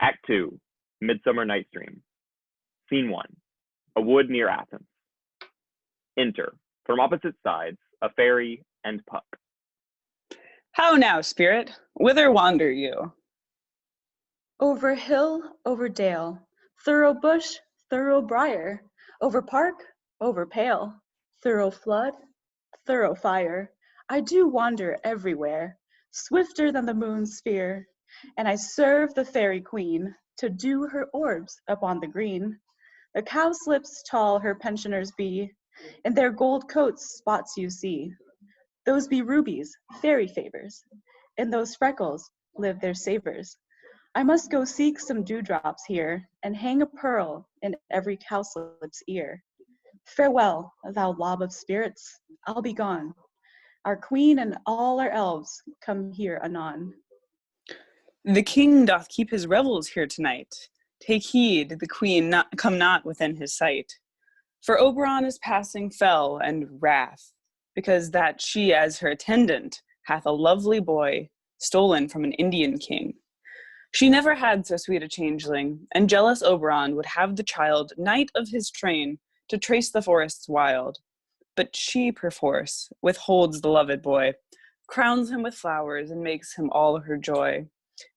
Act 2, Midsummer Night's Dream. Scene 1, a wood near Athens. Enter, from opposite sides, a fairy and Puck. How now, spirit? Whither wander you? Over hill, over dale, thorough bush, thorough briar, over park, over pale, thorough flood, thorough fire. I do wander everywhere, swifter than the moon's sphere, and I serve the fairy queen to dew her orbs upon the green. The cowslips tall her pensioners be, in their gold coats spots you see. Those be rubies, fairy favors, in those freckles live their savors. I must go seek some dewdrops here, and hang a pearl in every cowslip's ear. Farewell, thou lob of spirits, I'll be gone. Our queen and all our elves come here anon. The king doth keep his revels here tonight. Take heed, the queen come not within his sight. For Oberon is passing fell and wrath, because that she as her attendant hath a lovely boy stolen from an Indian king. She never had so sweet a changeling, and jealous Oberon would have the child knight of his train to trace the forests wild. But she, perforce, withholds the loved boy, crowns him with flowers, and makes him all her joy.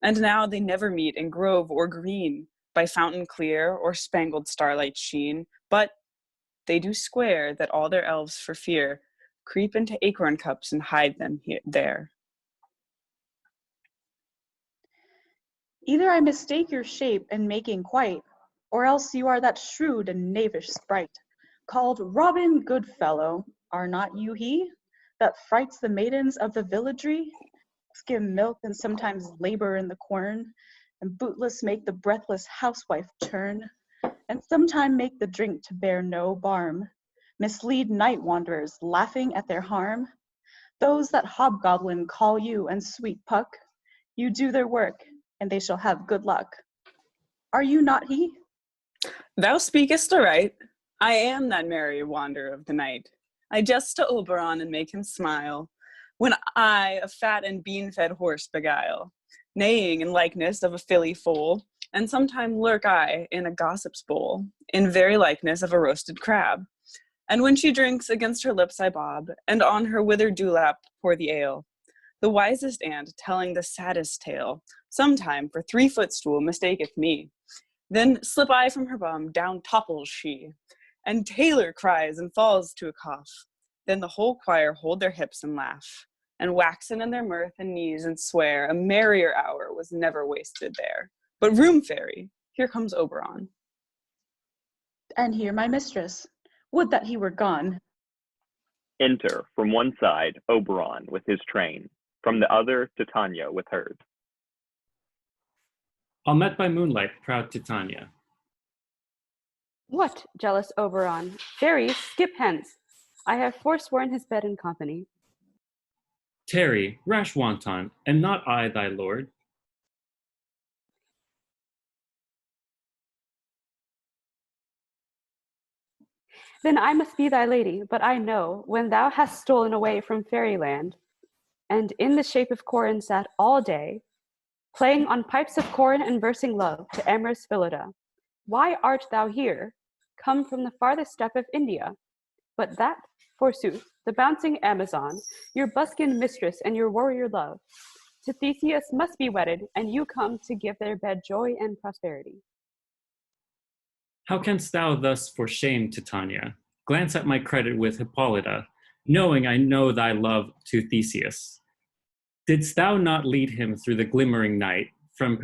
And now they never meet in grove or green, by fountain clear or spangled starlight sheen, but they do swear that all their elves for fear creep into acorn cups and hide them there. Either I mistake your shape and making quite, or else you are that shrewd and knavish sprite, called Robin Goodfellow, are not you he, that frights the maidens of the villagery, skim milk and sometimes labor in the quern, and bootless make the breathless housewife turn, and sometime make the drink to bear no barm, mislead night wanderers, laughing at their harm? Those that hobgoblin call you and sweet Puck, you do their work, and they shall have good luck. Are you not he? Thou speakest aright. I am that merry wanderer of the night. I jest to Oberon and make him smile, when I a fat and bean-fed horse beguile, neighing in likeness of a filly foal, and sometime lurk I in a gossip's bowl, in very likeness of a roasted crab. And when she drinks, against her lips I bob, and on her withered dewlap pour the ale. The wisest ant, telling the saddest tale, sometime for 3-footstool mistaketh me. Then slip I from her bum, down topples she, and Taylor cries and falls to a cough. Then the whole choir hold their hips and laugh, and waxen in their mirth and knees and swear a merrier hour was never wasted there. But room, fairy, here comes Oberon. And here my mistress. Would that he were gone. Enter, from one side, Oberon with his train, from the other, Titania with hers. All met by moonlight, proud Titania. What, jealous Oberon? Fairies, skip hence. I have forsworn his bed and company. Tarry, rash wanton, am not I thy lord? Then I must be thy lady, but I know, when thou hast stolen away from fairyland, and in the shape of Corin sat all day, playing on pipes of corn and versing love to amorous Phillida, why art thou here, come from the farthest steppe of India? But that, forsooth, the bouncing Amazon, your buskin mistress and your warrior love, to Theseus must be wedded, and you come to give their bed joy and prosperity. How canst thou thus for shame, Titania, glance at my credit with Hippolyta, knowing I know thy love to Theseus? Didst thou not lead him through the glimmering night from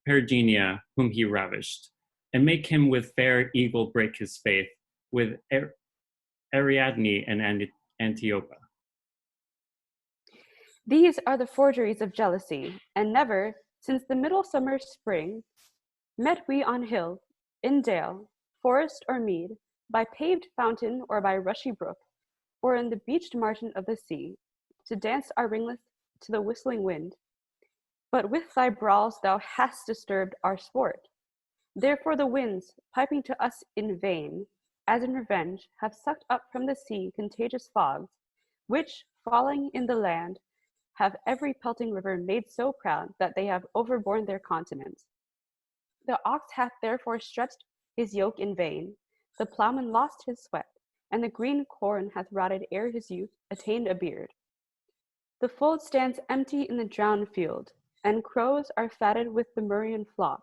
Perigenia, whom he ravished, and make him with fair eagle break his faith with Ariadne and Antiopa? These are the forgeries of jealousy, and never, since the middle summer spring, met we on hill, in dale, forest or mead, by paved fountain or by rushy brook, or in the beached margin of the sea, to dance our ringlets to the whistling wind. But with thy brawls thou hast disturbed our sport. Therefore the winds, piping to us in vain, as in revenge, have sucked up from the sea contagious fogs, which, falling in the land, have every pelting river made so proud that they have overborne their continents. The ox hath therefore stretched his yoke in vain, the ploughman lost his sweat, and the green corn hath rotted ere his youth attained a beard. The fold stands empty in the drowned field, and crows are fatted with the murrian flock.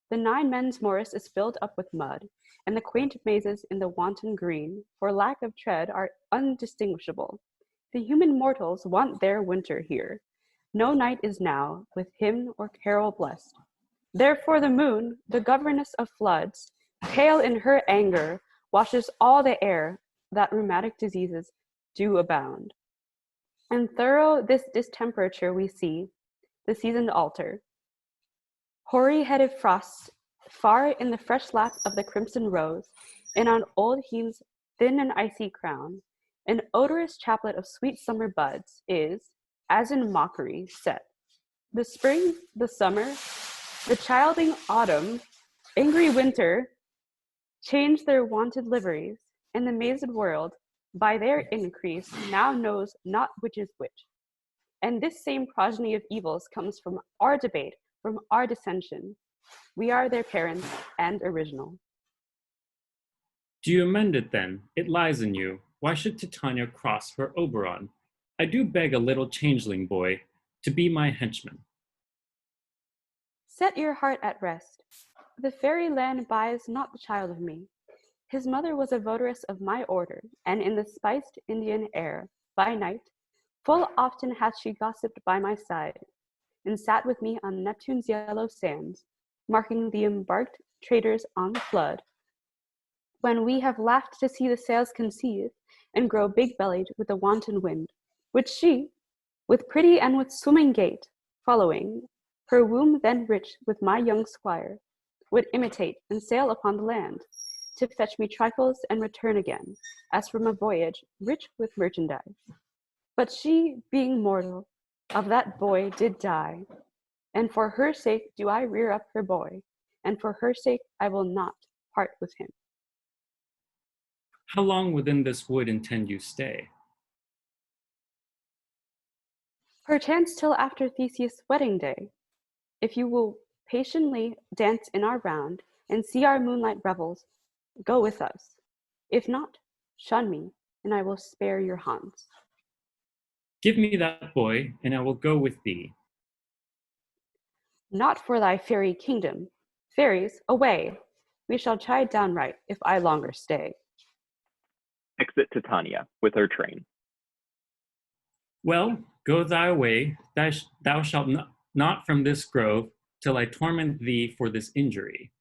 The 9 men's morris is filled up with mud, and the quaint mazes in the wanton green, for lack of tread, are undistinguishable. The human mortals want their winter here. No night is now with hymn or carol blessed. Therefore the moon, the governess of floods, pale in her anger, washes all the air that rheumatic diseases do abound. And thorough this distemperature we see, the seasoned altar. Hoary-headed frosts far in the fresh lap of the crimson rose, and on old Heme's thin and icy crown, an odorous chaplet of sweet summer buds is, as in mockery, set. The spring, the summer, the childing autumn, angry winter, change their wonted liveries, and the mazed world, by their increase, now knows not which is which. And this same progeny of evils comes from our debate, from our dissension. We are their parents and original. Do you amend it then? It lies in you. Why should Titania cross her Oberon? I do beg a little changeling boy to be my henchman. Set your heart at rest. The fairy land buys not the child of me. His mother was a votaress of my order, and in the spiced Indian air, by night, full often hath she gossiped by my side, and sat with me on Neptune's yellow sands, marking the embarked traders on the flood, when we have laughed to see the sails conceive, and grow big-bellied with the wanton wind, which she, with pretty and with swimming gait, following, her womb then rich with my young squire, would imitate and sail upon the land, to fetch me trifles and return again, as from a voyage rich with merchandise. But she, being mortal, of that boy did die, and for her sake do I rear up her boy, and for her sake I will not part with him. How long within this wood intend you stay? Perchance till after Theseus' wedding day, if you will patiently dance in our round, and see our moonlight revels, go with us. If not, shun me, and I will spare your haunts. Give me that boy, and I will go with thee. Not for thy fairy kingdom. Fairies, away! We shall chide downright if I longer stay. Exit Titania with her train. Well, go thy way, thou shalt not from this grove, till I torment thee for this injury.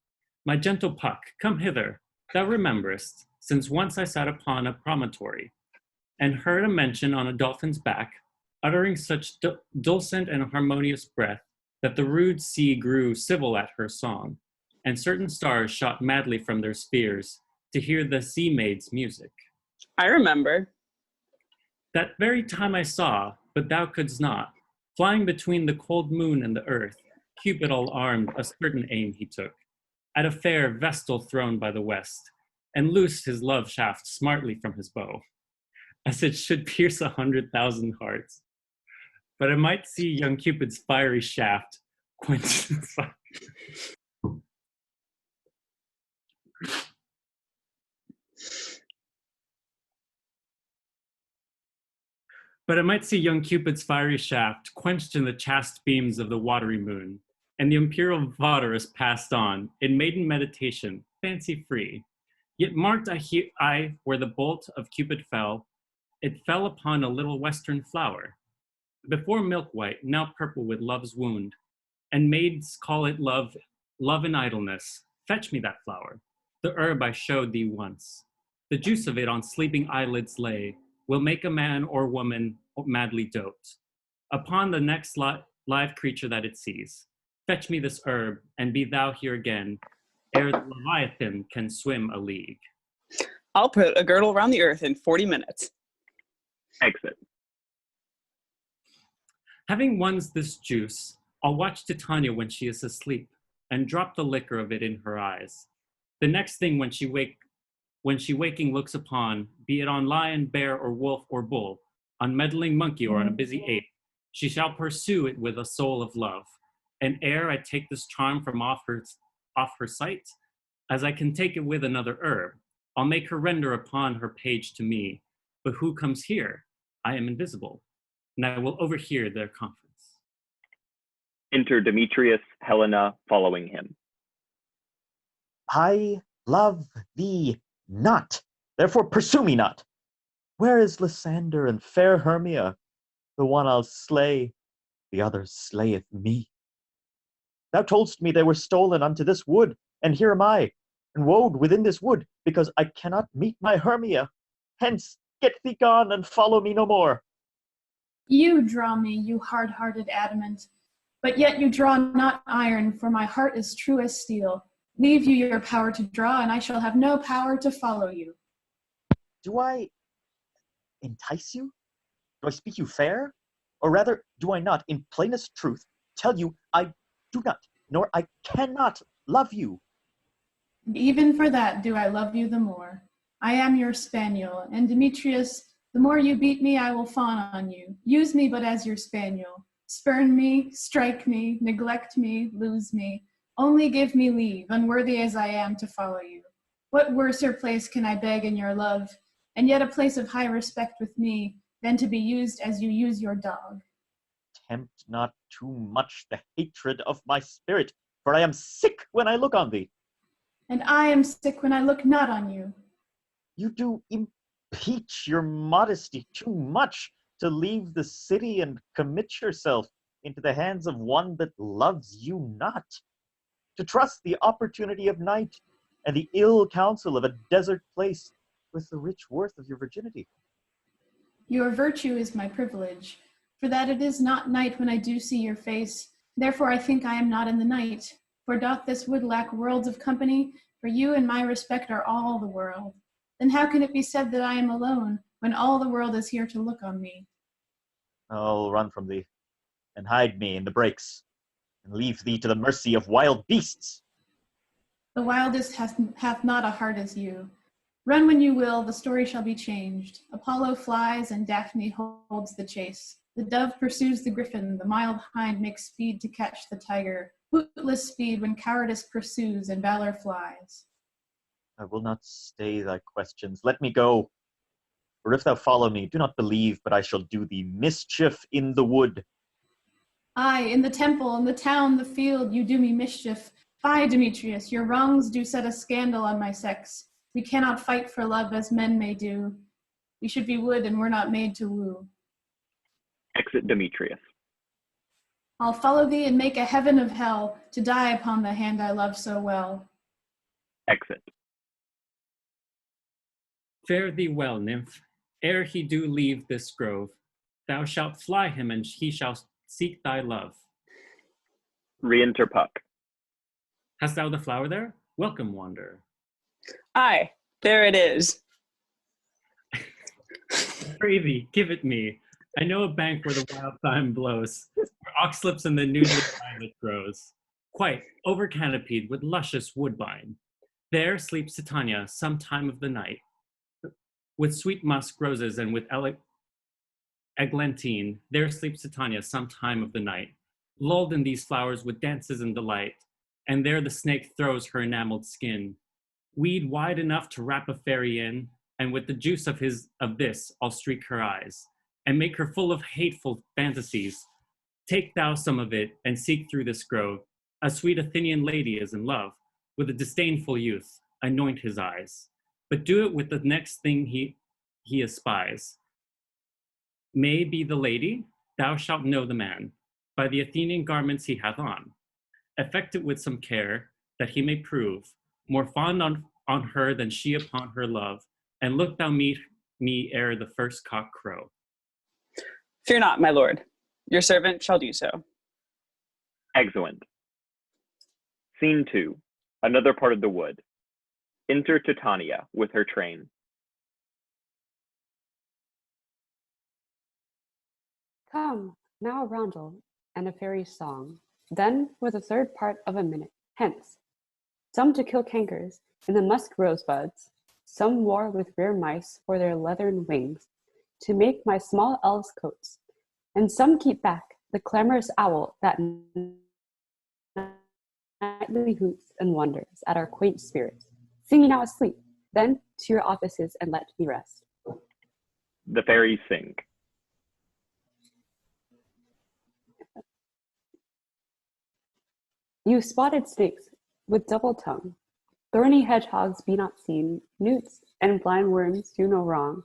My gentle Puck, come hither, thou rememberest, since once I sat upon a promontory, and heard a mention on a dolphin's back, uttering such dulcet and harmonious breath, that the rude sea grew civil at her song, and certain stars shot madly from their spheres to hear the sea maid's music. I remember. That very time I saw, but thou couldst not, flying between the cold moon and the earth, Cupid all armed a certain aim he took, at a fair vestal thrown by the west, and loosed his love shaft smartly from his bow, as it should pierce 100,000 hearts. But I might see young Cupid's fiery shaft quench the fire. But I might see young Cupid's fiery shaft quenched in the chaste beams of the watery moon, and the imperial votaress passed on, in maiden meditation, fancy-free. Yet marked I where the bolt of Cupid fell, it fell upon a little western flower, before milk-white, now purple with love's wound, and maids call it love and idleness. Fetch me that flower, the herb I showed thee once. The juice of it on sleeping eyelids lay, will make a man or woman madly dote upon the next live creature that it sees. Fetch me this herb, and be thou here again, ere the Leviathan can swim a league. I'll put a girdle around the earth in 40 minutes. Exit. Having won this juice, I'll watch Titania when she is asleep, and drop the liquor of it in her eyes. The next thing when she waking looks upon, be it on lion, bear, or wolf, or bull, on meddling monkey or on a busy ape, she shall pursue it with a soul of love. And ere I take this charm from off her off her sight, as I can take it with another herb. I'll make her render upon her page to me. But who comes here? I am invisible, and I will overhear their conference. Enter Demetrius, Helena following him. I love thee not, therefore pursue me not. Where is Lysander and fair Hermia? The one I'll slay, the other slayeth me. Thou toldst me they were stolen unto this wood, and here am I, and woed within this wood, because I cannot meet my Hermia. Hence, get thee gone, and follow me no more. You draw me, you hard-hearted adamant, but yet you draw not iron, for my heart is true as steel. Leave you your power to draw, and I shall have no power to follow you. Do I entice you? Do I speak you fair? Or rather, do I not, in plainest truth, tell you I do not, nor I cannot love you? And even for that do I love you the more. I am your spaniel, and Demetrius, the more you beat me, I will fawn on you. Use me but as your spaniel. Spurn me, strike me, neglect me, lose me. Only give me leave, unworthy as I am, to follow you. What worser place can I beg in your love, and yet a place of high respect with me, than to be used as you use your dog? Tempt not too much the hatred of my spirit, for I am sick when I look on thee. And I am sick when I look not on you. You do impeach your modesty too much to leave the city and commit yourself into the hands of one that loves you not. To trust the opportunity of night and the ill counsel of a desert place with the rich worth of your virginity. Your virtue is my privilege, for that it is not night when I do see your face. Therefore I think I am not in the night. For doth this wood lack worlds of company? For you and my respect are all the world. Then how can it be said that I am alone, when all the world is here to look on me? I'll run from thee, and hide me in the brakes, and leave thee to the mercy of wild beasts. The wildest hath not a heart as you. Run when you will, the story shall be changed. Apollo flies, and Daphne holds the chase. The dove pursues the griffin, the mild hind makes speed to catch the tiger. Bootless speed when cowardice pursues and valor flies. I will not stay thy questions. Let me go. For if thou follow me, do not believe, but I shall do thee mischief in the wood. Aye, in the temple, in the town, the field, you do me mischief. Fie, Demetrius, your wrongs do set a scandal on my sex. We cannot fight for love as men may do. We should be wood and we're not made to woo. Exit Demetrius. I'll follow thee and make a heaven of hell to die upon the hand I love so well. Exit. Fare thee well, nymph. Ere he do leave this grove, thou shalt fly him, and he shall seek thy love. Re-enter Puck. Hast thou the flower there? Welcome, wanderer. Aye, there it is. Pray thee, give it me. I know a bank where the wild thyme blows, where oxlips and the newly violet grows, quite over-canopied with luscious woodbine. There sleeps Titania some time of the night, with sweet musk roses and with eglantine. There sleeps Titania some time of the night, lulled in these flowers with dances and delight, and there the snake throws her enameled skin. Weed wide enough to wrap a fairy in, and with the juice of this I'll streak her eyes, and make her full of hateful fantasies. Take thou some of it, and seek through this grove. A sweet Athenian lady is in love with a disdainful youth. Anoint his eyes, but do it with the next thing he espies. May be the lady, thou shalt know the man, by the Athenian garments he hath on. Effect it with some care, that he may prove more fond on her than she upon her love, and look thou meet me ere the first cock crow. Fear not, my lord. Your servant shall do so. Exeunt. Scene 2. Another part of the wood. Enter Titania with her train. Come, now a roundel, and a fairy's song. Then, with a third part of a minute, hence. Some to kill cankers in the musk rosebuds, some war with rare mice for their leathern wings, to make my small elves coats, and some keep back the clamorous owl that night nightly hoots and wonders at our quaint spirits. Sing ye now asleep, then to your offices and let me rest. The fairies sing. You spotted snakes with double tongue, thorny hedgehogs be not seen, newts and blind worms do no wrong.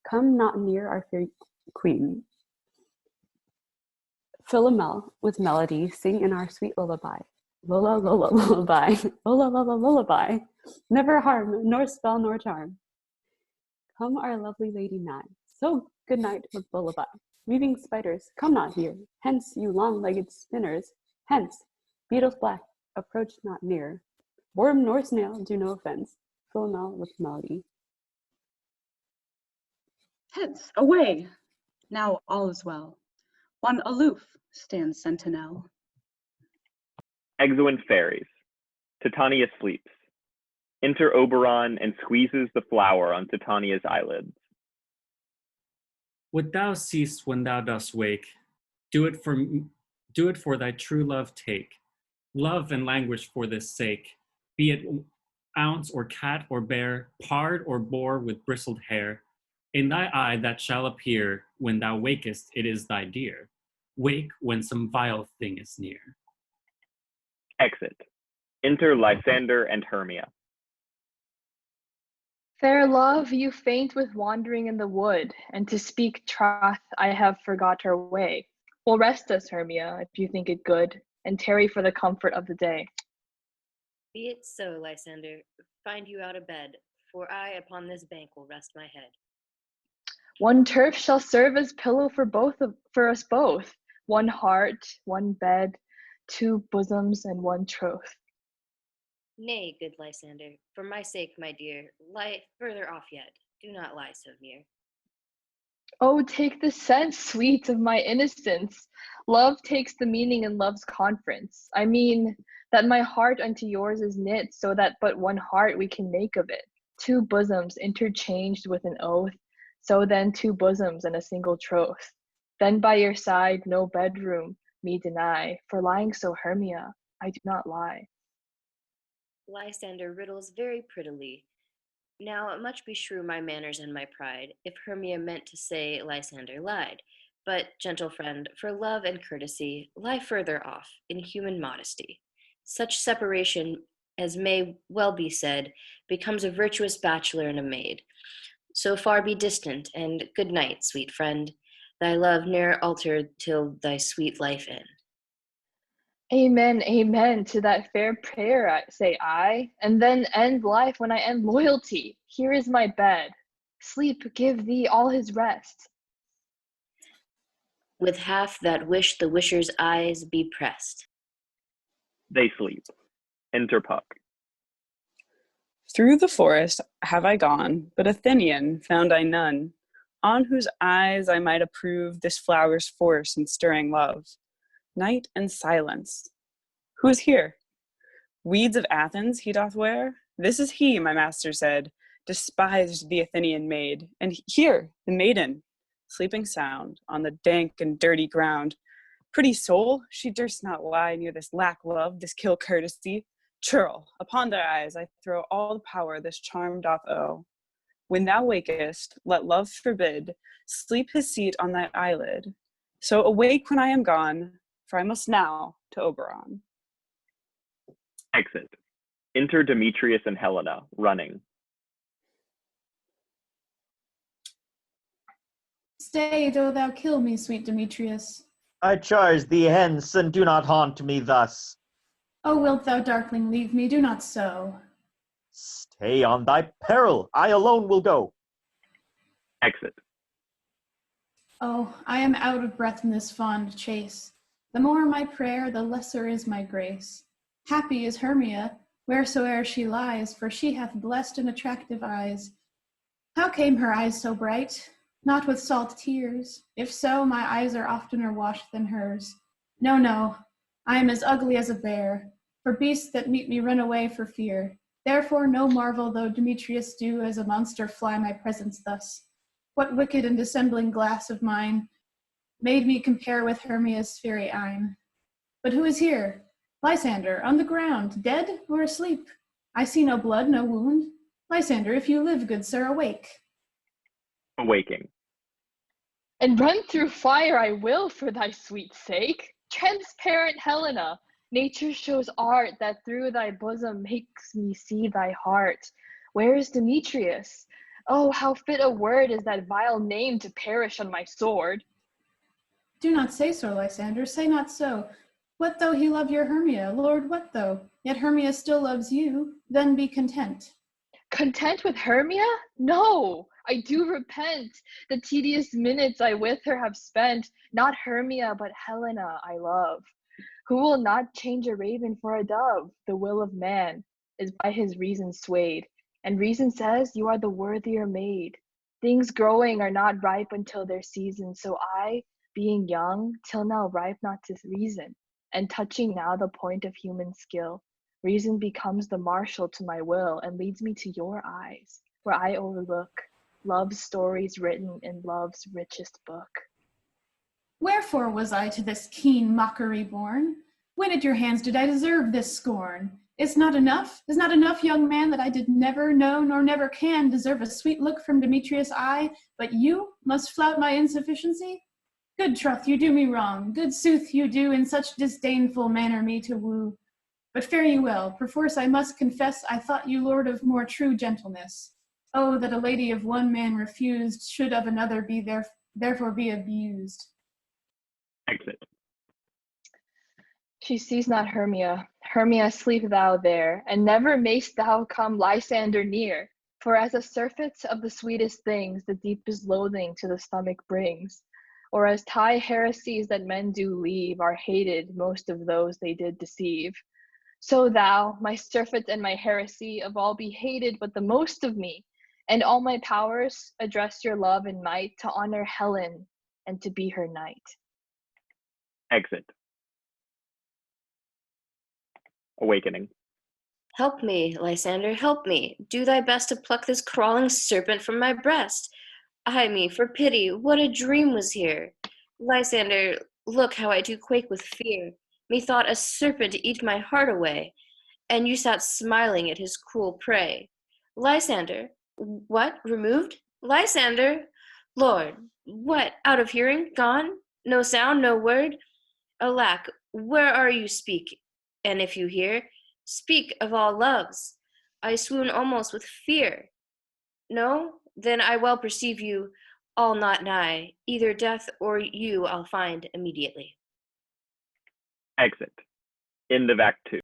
Come not near our fair queen. Philomel with melody sing in our sweet lullaby. Lola, Lola, lullaby. Lola, Lola, lullaby. Never harm, nor spell, nor charm. Come our lovely lady nigh. So good night with lullaby. Weaving spiders, come not here. Hence, you long-legged spinners. Hence, bead of black, approach not near. Worm nor snail, do no offense. Philomel with melody. Hence, away! Now all is well. One aloof stands sentinel. Exeunt fairies. Titania sleeps. Enter Oberon and squeezes the flower on Titania's eyelids. Would thou cease when thou dost wake? Do it for thy true love take. Love and languish for this sake. Be it ounce or cat or bear, pard or boar with bristled hair. In thy eye that shall appear when thou wakest, it is thy dear. Wake when some vile thing is near. Exit. Enter Lysander and Hermia. Fair love, you faint with wandering in the wood, and to speak troth, I have forgot our way. Well, rest us, Hermia, if you think it good, and tarry for the comfort of the day. Be it so, Lysander. Find you out of bed, for I upon this bank will rest my head. One turf shall serve as pillow for us both. One heart, one bed, two bosoms, and one troth. Nay, good Lysander, for my sake, my dear, lie further off yet. Do not lie so near. Oh, take the sense, sweet, of my innocence. Love takes the meaning in love's conference. I mean, that my heart unto yours is knit, so that but one heart we can make of it. Two bosoms interchanged with an oath, so then two bosoms and a single troth. Then by your side no bedroom me deny, for lying so, Hermia, I do not lie. Lysander riddles very prettily. Now much beshrew my manners and my pride, if Hermia meant to say Lysander lied. But, gentle friend, for love and courtesy, lie further off, in human modesty. Such separation, as may well be said, becomes a virtuous bachelor and a maid. So far be distant, and good night, sweet friend. Thy love ne'er alter till thy sweet life end. Amen, amen to that fair prayer, say I, and then end life when I end loyalty. Here is my bed. Sleep give thee all his rest. With half that wish the wisher's eyes be pressed. They sleep. Enter Puck. Through the forest have I gone, but Athenian found I none, on whose eyes I might approve this flower's force and stirring love. Night and silence. Who is here? Weeds of Athens he doth wear? This is he, my master said, despised the Athenian maid. And here, the maiden, sleeping sound on the dank and dirty ground. Pretty soul, she durst not lie near this lack love, this kill courtesy. Churl, upon thy eyes I throw all the power this charm doth owe. When thou wakest, let love forbid, sleep his seat on thy eyelid. So awake when I am gone, for I must now to Oberon. Exit. Enter Demetrius and Helena, running. Stay, do thou kill me, sweet Demetrius. I charge thee hence, and do not haunt me thus. Oh, wilt thou, darkling, leave me? Do not so. Stay on thy peril, I alone will go. Exit. Oh, I am out of breath in this fond chase. The more my prayer, the lesser is my grace. Happy is Hermia, wheresoe'er she lies, for she hath blessed and attractive eyes. How came her eyes so bright? Not with salt tears. If so, my eyes are oftener washed than hers. No, no, I am as ugly as a bear, for beasts that meet me run away for fear. Therefore no marvel though Demetrius do as a monster fly my presence thus. What wicked and dissembling glass of mine made me compare with Hermia's fairy eyne? But who is here? Lysander, on the ground, dead or asleep? I see no blood, no wound. Lysander, if you live, good sir, awake. Awaking. And run through fire I will for thy sweet sake. Transparent Helena, nature shows art that through thy bosom makes me see thy heart. Where is Demetrius? Oh, how fit a word is that vile name to perish on my sword. Do not say so, Lysander, say not so. What though he love your Hermia? Lord, what though? Yet Hermia still loves you, then be content. Content with Hermia? No, I do repent. The tedious minutes I with her have spent, not Hermia, but Helena I love. Who will not change a raven for a dove? The will of man is by his reason swayed, and reason says you are the worthier maid. Things growing are not ripe until their season, so I, being young, till now ripe not to reason, and touching now the point of human skill, reason becomes the marshal to my will and leads me to your eyes, where I overlook love's stories written in love's richest book. Wherefore was I to this keen mockery born? When at your hands did I deserve this scorn? Is not enough, young man, that I did never know nor never can deserve a sweet look from Demetrius' eye, but you must flout my insufficiency? Good troth, you do me wrong, good sooth you do in such disdainful manner me to woo. But fare you well, perforce I must confess I thought you lord of more true gentleness. Oh, that a lady of one man refused should of another be therefore be abused. Exit. She sees not Hermia. Hermia, sleep thou there, and never mayst thou come Lysander near. For as a surfeit of the sweetest things, the deepest loathing to the stomach brings. Or as tie heresies that men do leave are hated most of those they did deceive. So thou, my surfeit and my heresy, of all be hated but the most of me, and all my powers address your love and might to honor Helen and to be her knight. Exit. Awakening. Help me, Lysander, help me. Do thy best to pluck this crawling serpent from my breast. Ay me, for pity, what a dream was here. Lysander, look how I do quake with fear. Methought a serpent eat my heart away, and you sat smiling at his cruel prey. Lysander, what, removed? Lysander, Lord, what, out of hearing, gone? No sound, no word? Alack, where are you? Speak, and if you hear, speak of all loves. I swoon almost with fear. No? Then I well perceive you all not nigh. Either death or you I'll find immediately. Exit. In the Act 2.